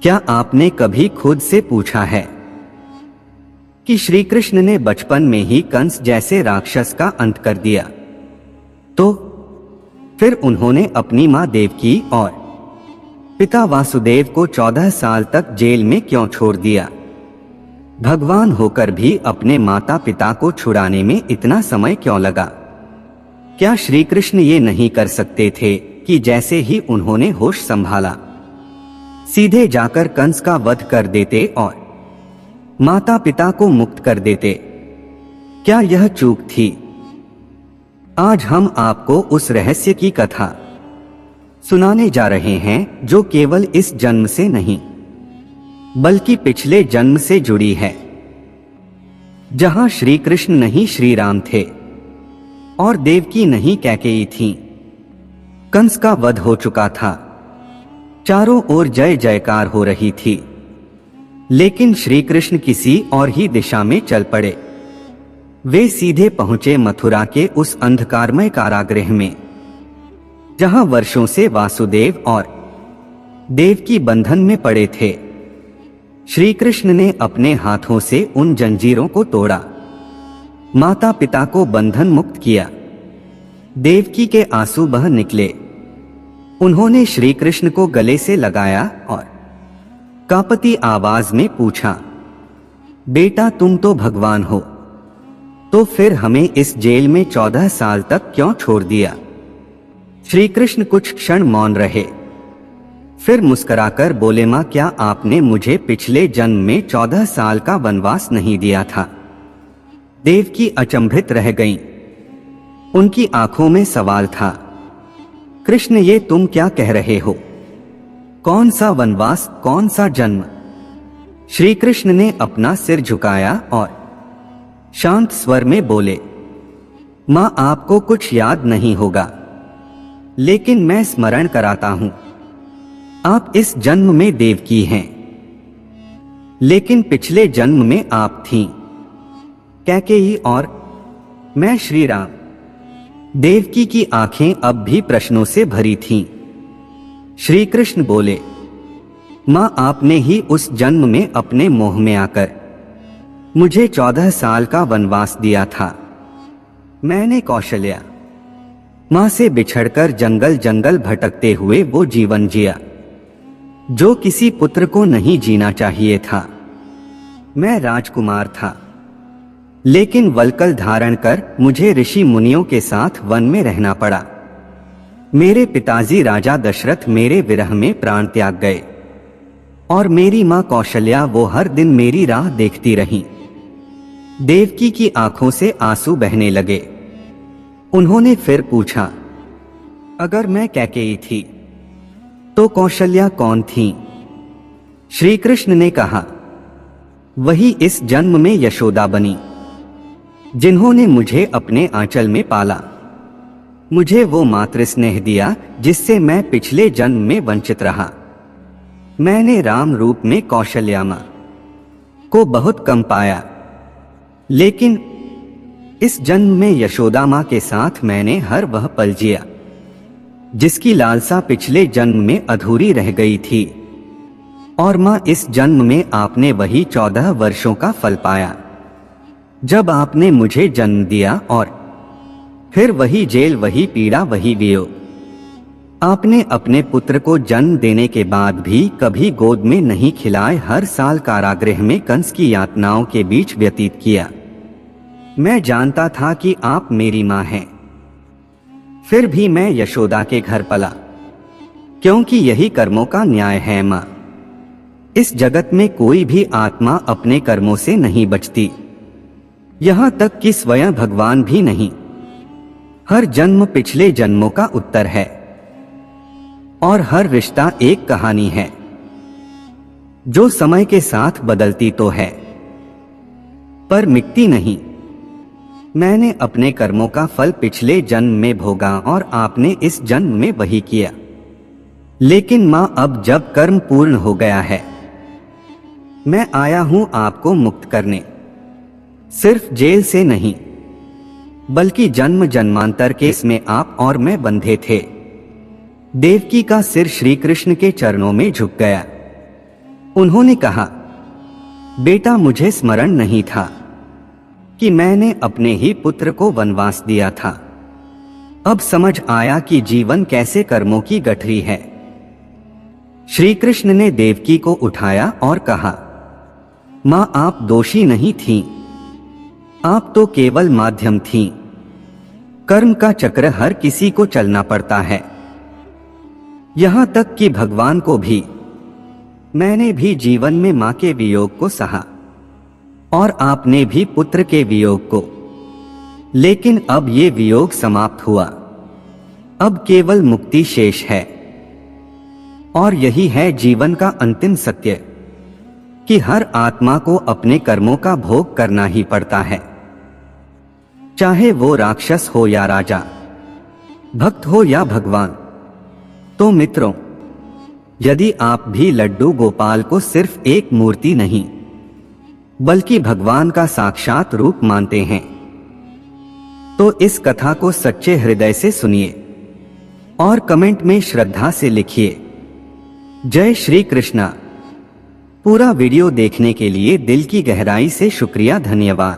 क्या आपने कभी खुद से पूछा है कि श्री कृष्ण ने बचपन में ही कंस जैसे राक्षस का अंत कर दिया, तो फिर उन्होंने अपनी मां देवकी और पिता वासुदेव को 14 साल तक जेल में क्यों छोड़ दिया? भगवान होकर भी अपने माता पिता को छुड़ाने में इतना समय क्यों लगा? क्या श्री कृष्ण ये नहीं कर सकते थे कि जैसे ही उन्होंने होश संभाला सीधे जाकर कंस का वध कर देते और माता पिता को मुक्त कर देते? क्या यह चूक थी? आज हम आपको उस रहस्य की कथा सुनाने जा रहे हैं जो केवल इस जन्म से नहीं बल्कि पिछले जन्म से जुड़ी है, जहां श्री कृष्ण नहीं श्री राम थे और देवकी नहीं कैकेयी थी। कंस का वध हो चुका था, चारों ओर जय जयकार हो रही थी, लेकिन श्री कृष्ण किसी और ही दिशा में चल पड़े। वे सीधे पहुंचे मथुरा के उस अंधकारमय कारागृह में, जहां वर्षों से वासुदेव और देवकी बंधन में पड़े थे। श्री कृष्ण ने अपने हाथों से उन जंजीरों को तोड़ा, माता पिता को बंधन मुक्त किया। देवकी के आंसू बह निकले। उन्होंने श्री कृष्ण को गले से लगाया और कांपती आवाज में पूछा, बेटा तुम तो भगवान हो, तो फिर हमें इस जेल में 14 साल तक क्यों छोड़ दिया? श्री कृष्ण कुछ क्षण मौन रहे, फिर मुस्कुराकर बोले, मां क्या आपने मुझे पिछले जन्म में 14 साल का वनवास नहीं दिया था? देवकी अचंभित रह गईं। उनकी आंखों में सवाल था, कृष्ण ये तुम क्या कह रहे हो? कौन सा वनवास, कौन सा जन्म? श्री कृष्ण ने अपना सिर झुकाया और शांत स्वर में बोले, मां आपको कुछ याद नहीं होगा, लेकिन मैं स्मरण कराता हूं। आप इस जन्म में देवकी हैं, लेकिन पिछले जन्म में आप थीं कैकेयी और मैं श्री राम। देवकी की आंखें अब भी प्रश्नों से भरी थीं। श्री कृष्ण बोले, मां आपने ही उस जन्म में अपने मोह में आकर मुझे 14 साल का वनवास दिया था। मैंने कौशल्या मां से बिछड़कर जंगल जंगल भटकते हुए वो जीवन जिया जो किसी पुत्र को नहीं जीना चाहिए था। मैं राजकुमार था, लेकिन वल्कल धारण कर मुझे ऋषि मुनियों के साथ वन में रहना पड़ा। मेरे पिताजी राजा दशरथ मेरे विरह में प्राण त्याग गए और मेरी मां कौशल्या वो हर दिन मेरी राह देखती रही। देवकी की आंखों से आंसू बहने लगे। उन्होंने फिर पूछा, अगर मैं कैकेयी थी तो कौशल्या कौन थी? श्री कृष्ण ने कहा, वही इस जन्म में यशोदा बनी, जिन्होंने मुझे अपने आंचल में पाला। मुझे वो मातृ स्नेह दिया जिससे मैं पिछले जन्म में वंचित रहा। मैंने राम रूप में कौशल्या मां को बहुत कम पाया, लेकिन इस जन्म में यशोदा मां के साथ मैंने हर वह पल जिया जिसकी लालसा पिछले जन्म में अधूरी रह गई थी। और मां इस जन्म में आपने वही 14 वर्षों का फल पाया जब आपने मुझे जन्म दिया, और फिर वही जेल, वही पीड़ा, वही वियोग। आपने अपने पुत्र को जन्म देने के बाद भी कभी गोद में नहीं खिलाए, हर साल कारागृह में कंस की यातनाओं के बीच व्यतीत किया। मैं जानता था कि आप मेरी मां हैं, फिर भी मैं यशोदा के घर पला, क्योंकि यही कर्मों का न्याय है। मां, इस जगत में कोई भी आत्मा अपने कर्मों से नहीं बचती, यहां तक कि स्वयं भगवान भी नहीं। हर जन्म पिछले जन्मों का उत्तर है, और हर रिश्ता एक कहानी है जो समय के साथ बदलती तो है पर मिटती नहीं। मैंने अपने कर्मों का फल पिछले जन्म में भोगा और आपने इस जन्म में वही किया। लेकिन मां, अब जब कर्म पूर्ण हो गया है, मैं आया हूं आपको मुक्त करने। सिर्फ जेल से नहीं, बल्कि जन्म जन्मांतर के इसमें आप और मैं बंधे थे। देवकी का सिर श्री कृष्ण के चरणों में झुक गया। उन्होंने कहा, बेटा मुझे स्मरण नहीं था कि मैंने अपने ही पुत्र को वनवास दिया था। अब समझ आया कि जीवन कैसे कर्मों की गठरी है। श्री कृष्ण ने देवकी को उठाया और कहा, मां आप दोषी नहीं थीं, आप तो केवल माध्यम थीं। कर्म का चक्र हर किसी को चलना पड़ता है, यहां तक कि भगवान को भी। मैंने भी जीवन में मां के वियोग को सहा और आपने भी पुत्र के वियोग को, लेकिन अब ये वियोग समाप्त हुआ। अब केवल मुक्ति शेष है और यही है जीवन का अंतिम सत्य कि हर आत्मा को अपने कर्मों का भोग करना ही पड़ता है, चाहे वो राक्षस हो या राजा, भक्त हो या भगवान। तो मित्रों, यदि आप भी लड्डू गोपाल को सिर्फ एक मूर्ति नहीं बल्कि भगवान का साक्षात रूप मानते हैं, तो इस कथा को सच्चे हृदय से सुनिए और कमेंट में श्रद्धा से लिखिए, जय श्री कृष्णा। पूरा वीडियो देखने के लिए दिल की गहराई से शुक्रिया, धन्यवाद।